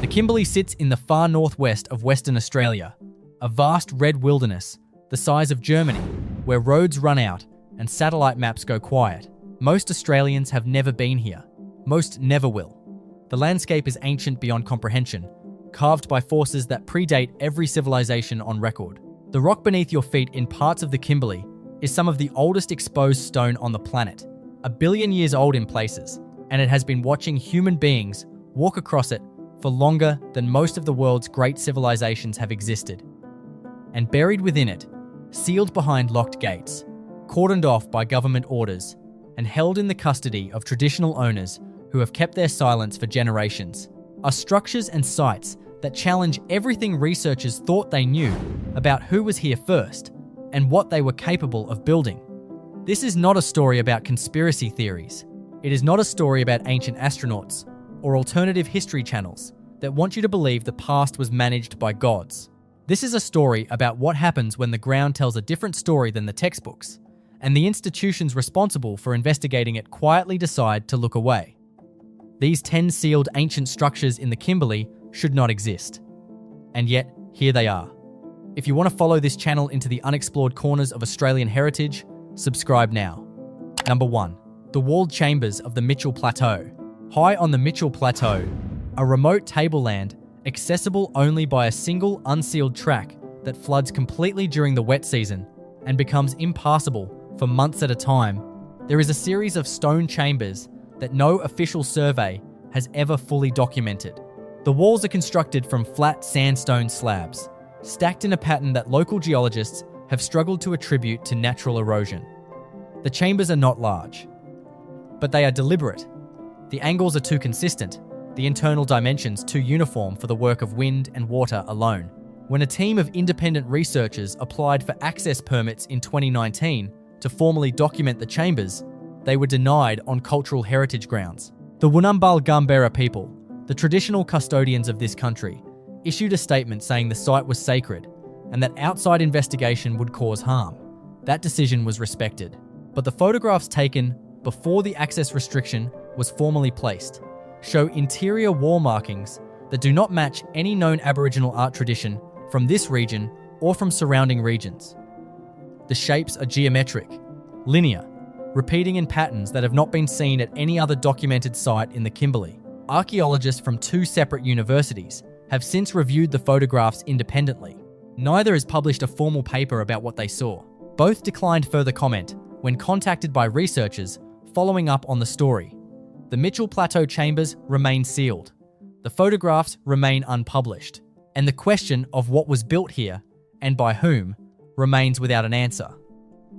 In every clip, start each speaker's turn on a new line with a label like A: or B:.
A: The Kimberley sits in the far northwest of Western Australia, a vast red wilderness the size of Germany, where roads run out and satellite maps go quiet. Most Australians have never been here. Most never will. The landscape is ancient beyond comprehension, carved by forces that predate every civilization on record. The rock beneath your feet in parts of the Kimberley is some of the oldest exposed stone on the planet, 1 billion years old in places, and it has been watching human beings walk across it for longer than most of the world's great civilizations have existed. And buried within it, sealed behind locked gates, cordoned off by government orders, and held in the custody of traditional owners who have kept their silence for generations, are structures and sites that challenge everything researchers thought they knew about who was here first and what they were capable of building. This is not a story about conspiracy theories. It is not a story about ancient astronauts or alternative history channels that want you to believe the past was managed by gods. This is a story about what happens when the ground tells a different story than the textbooks, and the institutions responsible for investigating it quietly decide to look away. These 10 sealed ancient structures in the Kimberley should not exist. And yet, here they are. If you want to follow this channel into the unexplored corners of Australian heritage, subscribe now. Number 1. The walled chambers of the Mitchell Plateau. High on the Mitchell Plateau, a remote tableland accessible only by a single unsealed track that floods completely during the wet season and becomes impassable for months at a time, there is a series of stone chambers that no official survey has ever fully documented. The walls are constructed from flat sandstone slabs, stacked in a pattern that local geologists have struggled to attribute to natural erosion. The chambers are not large, but they are deliberate. The angles are too consistent, the internal dimensions too uniform for the work of wind and water alone. When a team of independent researchers applied for access permits in 2019 to formally document the chambers, they were denied on cultural heritage grounds. The Bungle people, the traditional custodians of this country, issued a statement saying the site was sacred and that outside investigation would cause harm. That decision was respected, but the photographs taken before the access restriction was formally placed show interior wall markings that do not match any known Aboriginal art tradition from this region or from surrounding regions. The shapes are geometric, linear, repeating in patterns that have not been seen at any other documented site in the Kimberley. Archaeologists from 2 separate universities have since reviewed the photographs independently. Neither has published a formal paper about what they saw. Both declined further comment when contacted by researchers following up on the story. The Mitchell Plateau chambers remain sealed. The photographs remain unpublished. And the question of what was built here, and by whom, remains without an answer.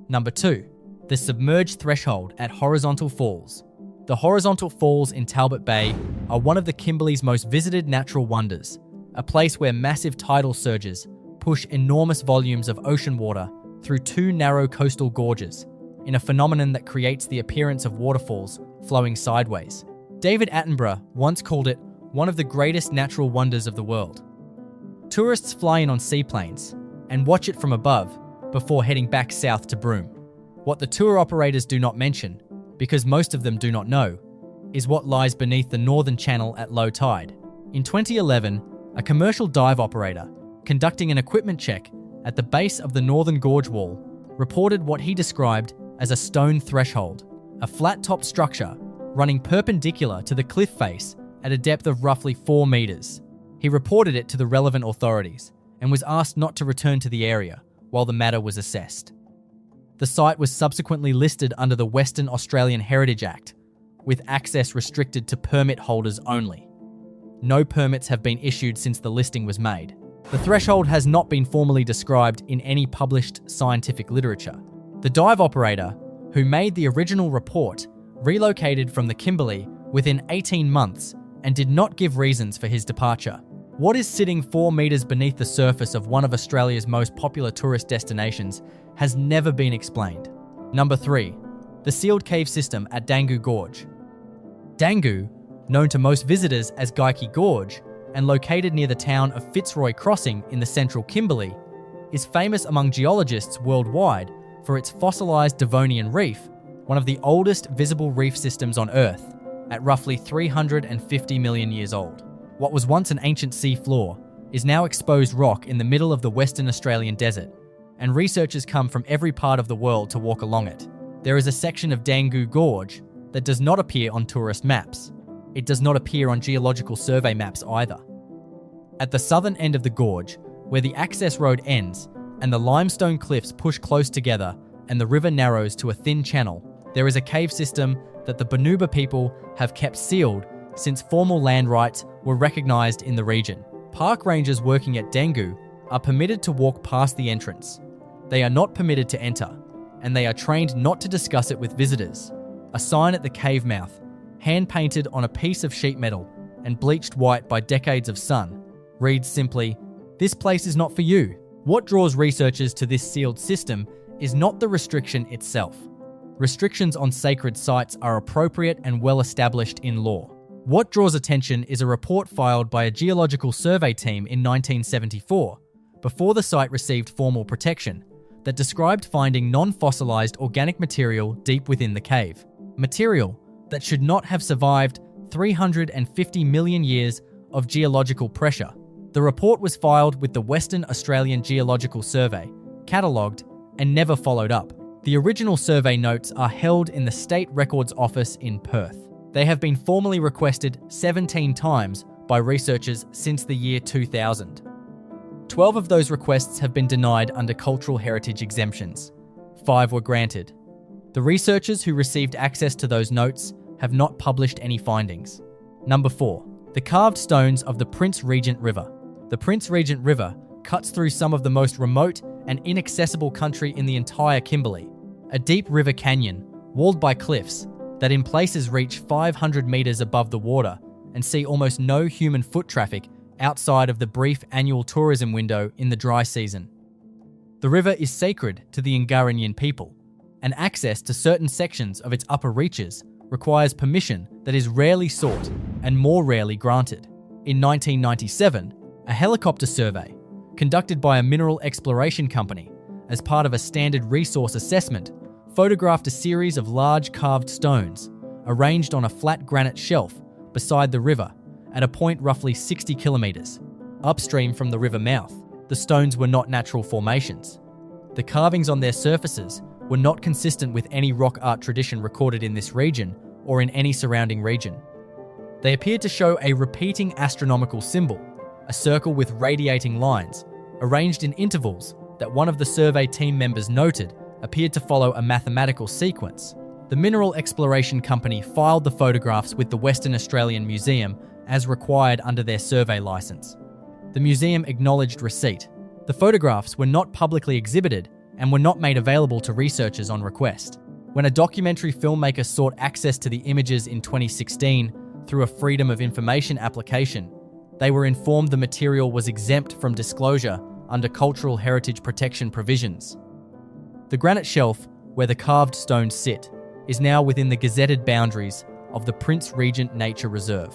A: Number 2. The submerged threshold at Horizontal Falls. The Horizontal Falls in Talbot Bay are one of the Kimberley's most visited natural wonders, a place where massive tidal surges push enormous volumes of ocean water through 2 narrow coastal gorges, in a phenomenon that creates the appearance of waterfalls flowing sideways. David Attenborough once called it one of the greatest natural wonders of the world. Tourists fly in on seaplanes and watch it from above before heading back south to Broome. What the tour operators do not mention, because most of them do not know, is what lies beneath the northern channel at low tide. In 2011, a commercial dive operator conducting an equipment check at the base of the Northern Gorge wall reported what he described as a stone threshold, a flat-topped structure running perpendicular to the cliff face at a depth of roughly 4 meters. He reported it to the relevant authorities and was asked not to return to the area while the matter was assessed. The site was subsequently listed under the Western Australian Heritage Act, with access restricted to permit holders only. No permits have been issued since the listing was made. The threshold has not been formally described in any published scientific literature. The dive operator, who made the original report, relocated from the Kimberley within 18 months and did not give reasons for his departure. What is sitting 4 meters beneath the surface of one of Australia's most popular tourist destinations has never been explained. Number 3. The sealed cave system at Danggu Gorge. Danggu, known to most visitors as Danggu Gorge and located near the town of Fitzroy Crossing in the central Kimberley, is famous among geologists worldwide for its fossilized Devonian reef, one of the oldest visible reef systems on Earth, at roughly 350 million years old. What was once an ancient sea floor is now exposed rock in the middle of the Western Australian desert, and researchers come from every part of the world to walk along it. There is a section of Danggu Gorge that does not appear on tourist maps. It does not appear on geological survey maps either. At the southern end of the gorge, where the access road ends and the limestone cliffs push close together and the river narrows to a thin channel, there is a cave system that the Bunuba people have kept sealed since formal land rights were recognised in the region. Park rangers working at Danggu are permitted to walk past the entrance. They are not permitted to enter, and they are trained not to discuss it with visitors. A sign at the cave mouth, hand-painted on a piece of sheet metal and bleached white by decades of sun, reads simply, "This place is not for you." What draws researchers to this sealed system is not the restriction itself. Restrictions on sacred sites are appropriate and well established in law. What draws attention is a report filed by a geological survey team in 1974, before the site received formal protection, that described finding non-fossilized organic material deep within the cave. Material that should not have survived 350 million years of geological pressure. The report was filed with the Western Australian Geological Survey, catalogued, and never followed up. The original survey notes are held in the State Records Office in Perth. They have been formally requested 17 times by researchers since the year 2000. 12 of those requests have been denied under cultural heritage exemptions. 5 were granted. The researchers who received access to those notes have not published any findings. Number 4. The carved stones of the Prince Regent River. The Prince Regent River cuts through some of the most remote and inaccessible country in the entire Kimberley, a deep river canyon walled by cliffs that in places reach 500 metres above the water and see almost no human foot traffic outside of the brief annual tourism window in the dry season. The river is sacred to the Ngunnawal people, and access to certain sections of its upper reaches requires permission that is rarely sought and more rarely granted. In 1997, a helicopter survey conducted by a mineral exploration company as part of a standard resource assessment photographed a series of large carved stones arranged on a flat granite shelf beside the river at a point roughly 60 kilometres upstream from the river mouth. The stones were not natural formations. The carvings on their surfaces were not consistent with any rock art tradition recorded in this region or in any surrounding region. They appeared to show a repeating astronomical symbol, a circle with radiating lines, arranged in intervals that one of the survey team members noted appeared to follow a mathematical sequence. The mineral exploration company filed the photographs with the Western Australian Museum as required under their survey licence. The museum acknowledged receipt. The photographs were not publicly exhibited and were not made available to researchers on request. When a documentary filmmaker sought access to the images in 2016 through a Freedom of Information application, they were informed the material was exempt from disclosure under cultural heritage protection provisions. The granite shelf where the carved stones sit is now within the gazetted boundaries of the Prince Regent Nature Reserve.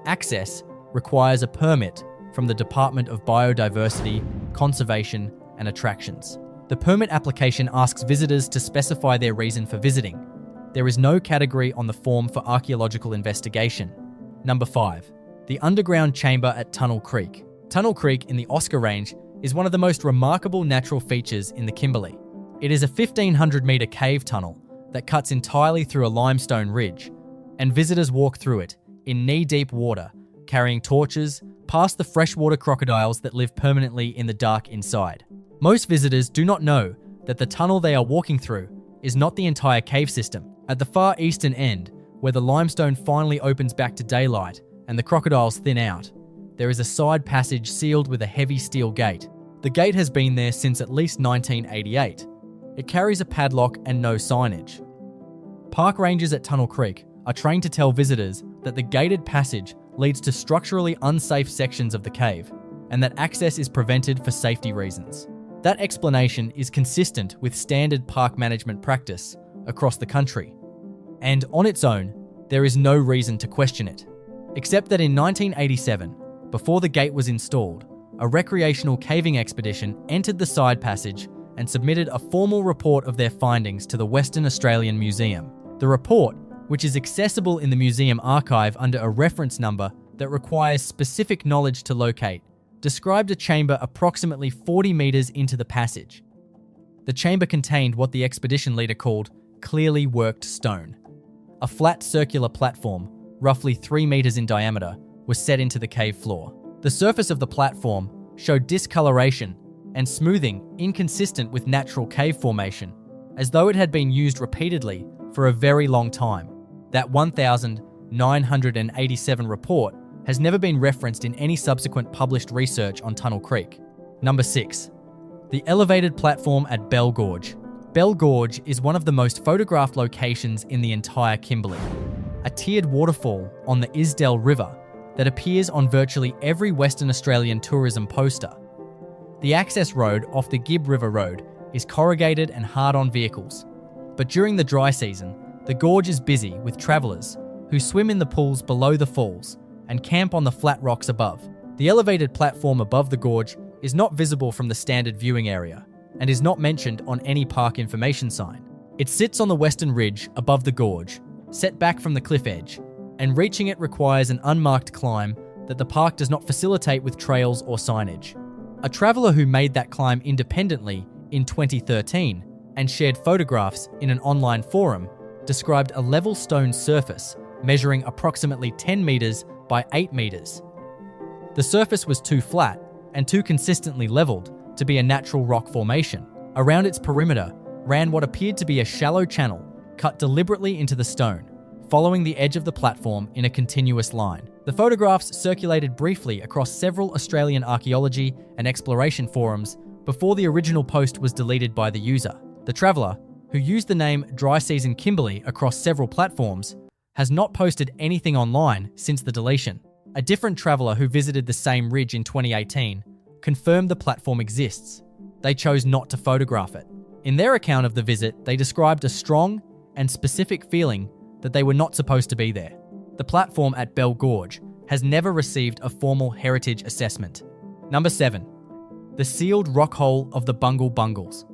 A: Access requires a permit from the Department of Biodiversity, Conservation and Attractions. The permit application asks visitors to specify their reason for visiting. There is no category on the form for archaeological investigation. Number 5. The underground chamber at Tunnel Creek. Tunnel Creek in the Oscar Range is one of the most remarkable natural features in the Kimberley. It is a 1,500 metre cave tunnel that cuts entirely through a limestone ridge, and visitors walk through it in knee-deep water, carrying torches, past the freshwater crocodiles that live permanently in the dark inside. Most visitors do not know that the tunnel they are walking through is not the entire cave system. At the far eastern end, where the limestone finally opens back to daylight and the crocodiles thin out, there is a side passage sealed with a heavy steel gate. The gate has been there since at least 1988. It carries a padlock and no signage. Park rangers at Tunnel Creek are trained to tell visitors that the gated passage leads to structurally unsafe sections of the cave and that access is prevented for safety reasons. That explanation is consistent with standard park management practice across the country, and on its own, there is no reason to question it. Except that in 1987, before the gate was installed, a recreational caving expedition entered the side passage and submitted a formal report of their findings to the Western Australian Museum. The report, which is accessible in the museum archive under a reference number that requires specific knowledge to locate, described a chamber approximately 40 meters into the passage. The chamber contained what the expedition leader called clearly worked stone. A flat circular platform, roughly 3 meters in diameter, was set into the cave floor. The surface of the platform showed discoloration and smoothing inconsistent with natural cave formation, as though it had been used repeatedly for a very long time. That 1987 report has never been referenced in any subsequent published research on Tunnel Creek. Number 6. The elevated platform at Bungle Gorge. Bungle Gorge is one of the most photographed locations in the entire Kimberley. A tiered waterfall on the Drysdale River that appears on virtually every Western Australian tourism poster. The access road off the Gibb River Road is corrugated and hard on vehicles. But during the dry season, the gorge is busy with travellers who swim in the pools below the falls and camp on the flat rocks above. The elevated platform above the gorge is not visible from the standard viewing area and is not mentioned on any park information sign. It sits on the western ridge above the gorge, set back from the cliff edge, and reaching it requires an unmarked climb that the park does not facilitate with trails or signage. A traveller who made that climb independently in 2013 and shared photographs in an online forum described a level stone surface measuring approximately 10 meters by 8 meters. The surface was too flat and too consistently leveled to be a natural rock formation. Around its perimeter ran what appeared to be a shallow channel cut deliberately into the stone, following the edge of the platform in a continuous line. The photographs circulated briefly across several Australian archaeology and exploration forums before the original post was deleted by the user. The traveller, who used the name Dry Season Kimberley across several platforms, has not posted anything online since the deletion. A different traveller who visited the same ridge in 2018 confirmed the platform exists. They chose not to photograph it. In their account of the visit, they described a strong and specific feeling that they were not supposed to be there. The platform at Bungle Gorge has never received a formal heritage assessment. Number 7. The sealed rock hole of the Bungle Bungles.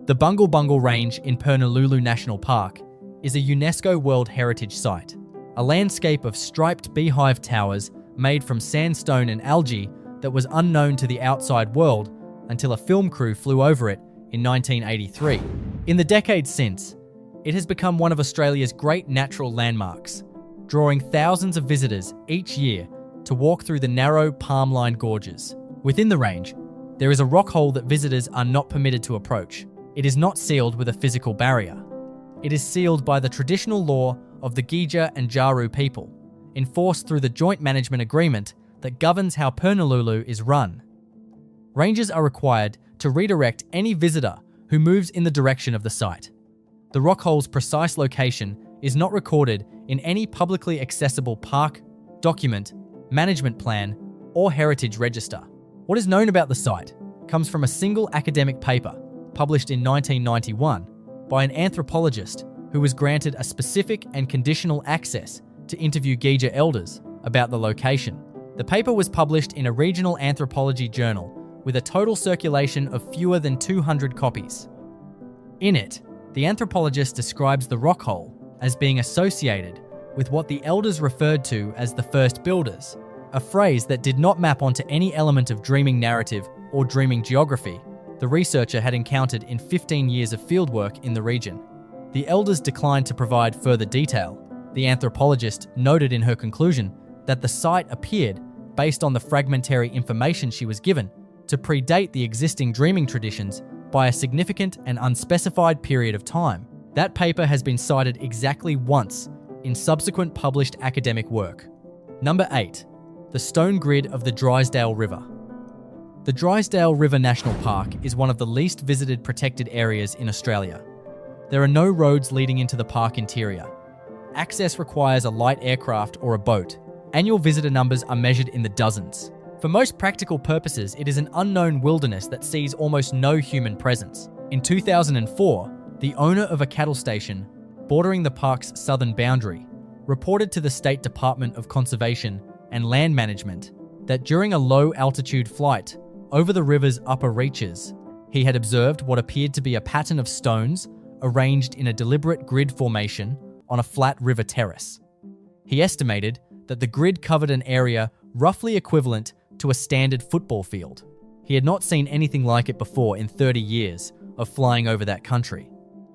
A: The Bungle Bungle Range in Purnululu National Park is a UNESCO World Heritage Site, a landscape of striped beehive towers made from sandstone and algae that was unknown to the outside world until a film crew flew over it in 1983. In the decades since, it has become one of Australia's great natural landmarks, drawing thousands of visitors each year to walk through the narrow palm-lined gorges. Within the range, there is a rock hole that visitors are not permitted to approach. It is not sealed with a physical barrier. It is sealed by the traditional law of the Gija and Jaru people, enforced through the joint management agreement that governs how Purnululu is run. Rangers are required to redirect any visitor who moves in the direction of the site. The rock hole's precise location is not recorded in any publicly accessible park, document, management plan, or heritage register. What is known about the site comes from a single academic paper published in 1991 by an anthropologist who was granted a specific and conditional access to interview Gija elders about the location. The paper was published in a regional anthropology journal with a total circulation of fewer than 200 copies. In it, the anthropologist describes the rock hole as being associated with what the elders referred to as the first builders, a phrase that did not map onto any element of dreaming narrative or dreaming geography the researcher had encountered in 15 years of fieldwork in the region. The elders declined to provide further detail. The anthropologist noted in her conclusion that the site appeared, based on the fragmentary information she was given, to predate the existing dreaming traditions by a significant and unspecified period of time. That paper has been cited exactly once in subsequent published academic work. Number 8. The stone grid of the Drysdale River. The Drysdale River National Park is one of the least visited protected areas in Australia. There are no roads leading into the park interior. Access requires a light aircraft or a boat. Annual visitor numbers are measured in the dozens. For most practical purposes, it is an unknown wilderness that sees almost no human presence. In 2004, the owner of a cattle station bordering the park's southern boundary reported to the State Department of Conservation and Land Management that during a low-altitude flight over the river's upper reaches, he had observed what appeared to be a pattern of stones arranged in a deliberate grid formation on a flat river terrace. He estimated that the grid covered an area roughly equivalent to a standard football field. He had not seen anything like it before in 30 years of flying over that country.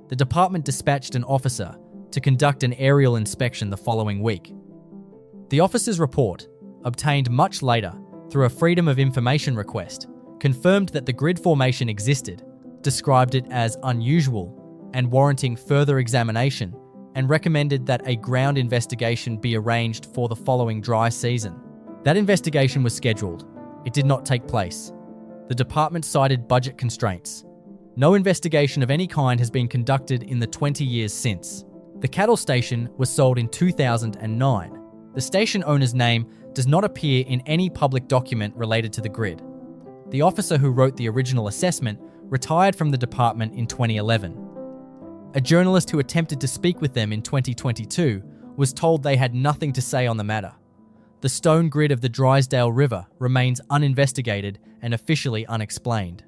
A: The department dispatched an officer to conduct an aerial inspection the following week. The officer's report, obtained much later through a Freedom of Information request, confirmed that the grid formation existed, described it as unusual and warranting further examination, and recommended that a ground investigation be arranged for the following dry season. That investigation was scheduled. It did not take place. The department cited budget constraints. No investigation of any kind has been conducted in the 20 years since. The cattle station was sold in 2009. The station owner's name does not appear in any public document related to the grid. The officer who wrote the original assessment retired from the department in 2011. A journalist who attempted to speak with them in 2022 was told they had nothing to say on the matter. The stone grid of the Drysdale River remains uninvestigated and officially unexplained.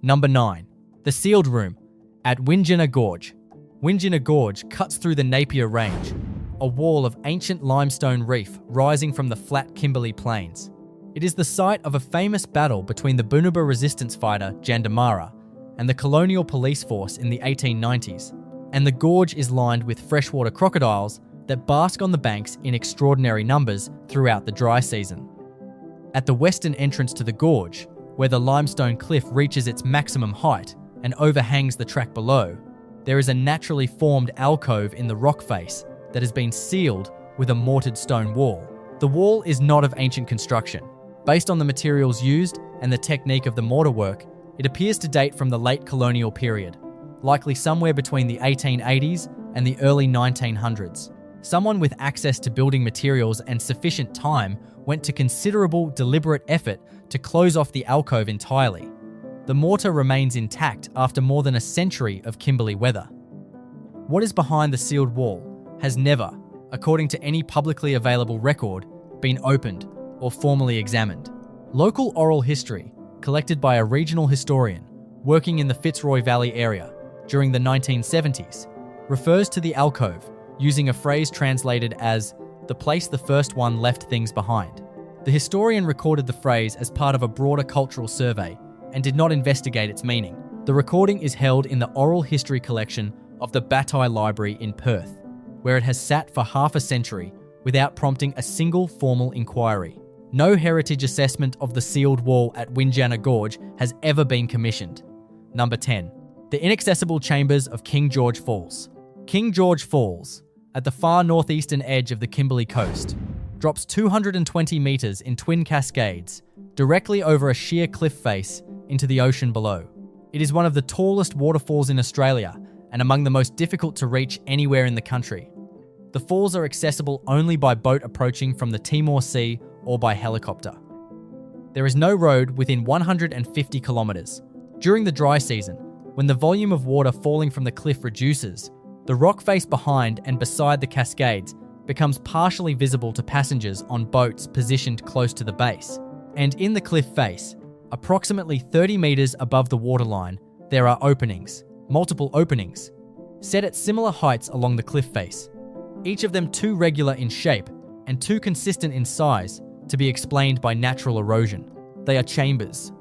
A: Number 9. The Sealed Room at Windjana Gorge. Windjana Gorge cuts through the Napier Range, a wall of ancient limestone reef rising from the flat Kimberley plains. It is the site of a famous battle between the Boonwurrung resistance fighter Jandamarra and the colonial police force in the 1890s, and the gorge is lined with freshwater crocodiles that bask on the banks in extraordinary numbers throughout the dry season. At the western entrance to the gorge, where the limestone cliff reaches its maximum height and overhangs the track below, there is a naturally formed alcove in the rock face that has been sealed with a mortared stone wall. The wall is not of ancient construction. Based on the materials used and the technique of the mortar work, it appears to date from the late colonial period, likely somewhere between the 1880s and the early 1900s. Someone with access to building materials and sufficient time went to considerable deliberate effort to close off the alcove entirely. The mortar remains intact after more than a century of Kimberley weather. What is behind the sealed wall has never, according to any publicly available record, been opened or formally examined. Local oral history, collected by a regional historian working in the Fitzroy Valley area during the 1970s, refers to the alcove using a phrase translated as "the place the first one left things behind." The historian recorded the phrase as part of a broader cultural survey and did not investigate its meaning. The recording is held in the oral history collection of the Batai Library in Perth, where it has sat for half a century without prompting a single formal inquiry. No heritage assessment of the sealed wall at Windjana Gorge has ever been commissioned. Number 10. The inaccessible chambers of King George Falls. King George Falls, at the far northeastern edge of the Kimberley coast, drops 220 metres in twin cascades directly over a sheer cliff face into the ocean below. It is one of the tallest waterfalls in Australia and among the most difficult to reach anywhere in the country. The falls are accessible only by boat approaching from the Timor Sea or by helicopter. There is no road within 150 kilometres. During the dry season, when the volume of water falling from the cliff reduces, the rock face behind and beside the cascades becomes partially visible to passengers on boats positioned close to the base. And in the cliff face, approximately 30 metres above the waterline, there are openings, multiple openings, set at similar heights along the cliff face, each of them too regular in shape and too consistent in size to be explained by natural erosion. They are chambers.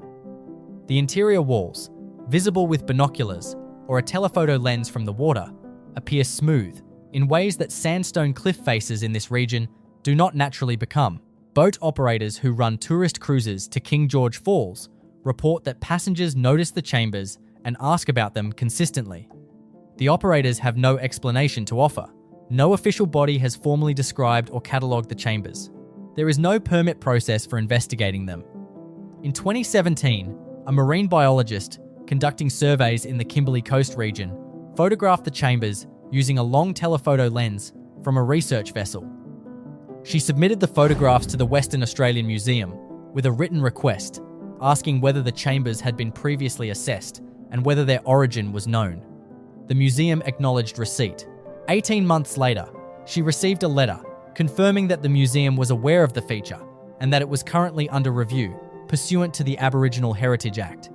A: The interior walls, visible with binoculars or a telephoto lens from the water, appear smooth in ways that sandstone cliff faces in this region do not naturally become. Boat operators who run tourist cruises to King George Falls report that passengers notice the chambers and ask about them consistently. The operators have no explanation to offer. No official body has formally described or catalogued the chambers. There is no permit process for investigating them. In 2017, a marine biologist conducting surveys in the Kimberley coast region photographed the chambers using a long telephoto lens from a research vessel. She submitted the photographs to the Western Australian Museum with a written request asking whether the chambers had been previously assessed and whether their origin was known. The museum acknowledged receipt. 18 months later, she received a letter confirming that the museum was aware of the feature and that it was currently under review pursuant to the Aboriginal Heritage Act.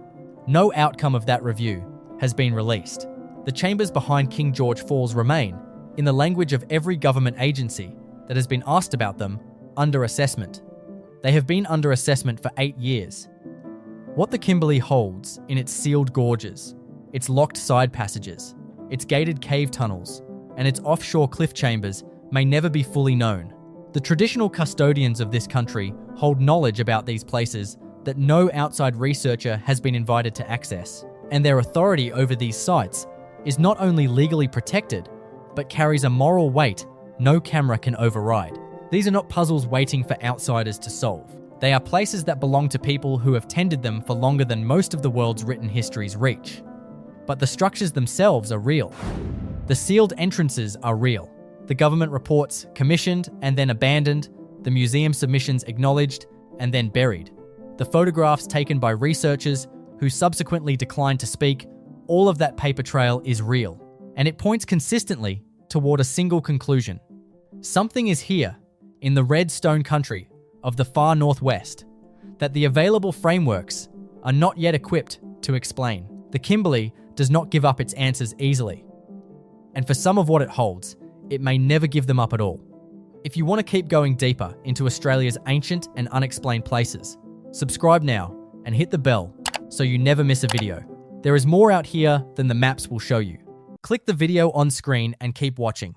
A: No outcome of that review has been released. The chambers behind King George Falls remain, in the language of every government agency that has been asked about them, under assessment. They have been under assessment for 8 years. What the Kimberley holds in its sealed gorges, its locked side passages, its gated cave tunnels, and its offshore cliff chambers may never be fully known. The traditional custodians of this country hold knowledge about these places that no outside researcher has been invited to access, and their authority over these sites is not only legally protected, but carries a moral weight no camera can override. These are not puzzles waiting for outsiders to solve. They are places that belong to people who have tended them for longer than most of the world's written histories reach. But the structures themselves are real. The sealed entrances are real. The government reports commissioned and then abandoned, the museum submissions acknowledged and then buried. The photographs taken by researchers who subsequently declined to speak, all of that paper trail is real. And it points consistently toward a single conclusion. Something is here, in the red stone country of the far northwest, that the available frameworks are not yet equipped to explain. The Kimberley does not give up its answers easily. And for some of what it holds, it may never give them up at all. If you want to keep going deeper into Australia's ancient and unexplained places, subscribe now and hit the bell so you never miss a video. There is more out here than the maps will show you. Click the video on screen and keep watching.